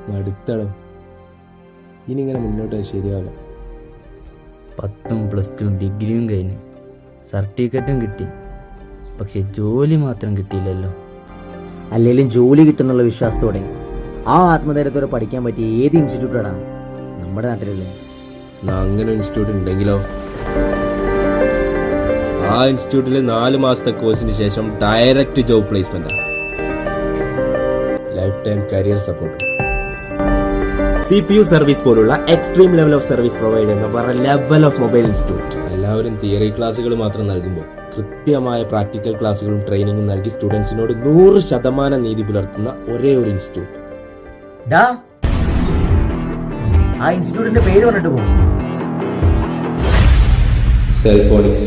മടുത്തടോ. ഇനി ഇങ്ങനെ മുന്നോട്ട് ശരിയാവില്ല. 10ഉം +2 ഡിഗ്രിയും കഴിഞ്ഞ് സർട്ടിഫിക്കറ്റും കിട്ടി, പക്ഷെ ജോലി മാത്രം കിട്ടിയില്ലല്ലോ. അല്ലെങ്കിലും ജോലി കിട്ടുന്നുള്ള വിശ്വാസത്തോടെ ആ ആത്മധൈര്യത്തോടെ പഠിക്കാൻ പറ്റിയ ഏത് ഇൻസ്റ്റിറ്റ്യൂട്ടാണ് നമ്മുടെ നാട്ടിലല്ലേ? അങ്ങനെ ഒരു ഇൻസ്റ്റിറ്റ്യൂട്ട് ഉണ്ടെങ്കിലോ? ആ ഇൻസ്റ്റിറ്റ്യൂട്ടിൽ 4 മാസത്തെ കോഴ്സിന് ശേഷം direct job placement, life time career support, CPU service പോലുള്ള extreme level of service provide ചെയ്യുന്ന വേറെ ലെവൽ ഓഫ് മൊബൈൽ ഇൻസ്റ്റിറ്റ്യൂട്ട്. എല്ലാവരും തിയറി ക്ലാസ്സുകൾ മാത്രം നൽകുമ്പോൾ കൃത്യമായ പ്രാക്ടിക്കൽ ക്ലാസ്സുകളും ട്രെയിനിങ്ങും നൽകി സ്റ്റുഡൻസിനോട് 100% നീതി പുലർത്തുന്ന ഒരേ ഒരു ഇൻസ്റ്റിറ്റ്യൂട്ട്. ആ ഇൻസ്റ്റിറ്റ്യൂട്ടിന്റെ പേര് പറഞ്ഞിട്ട് പോകും. Cellphonix.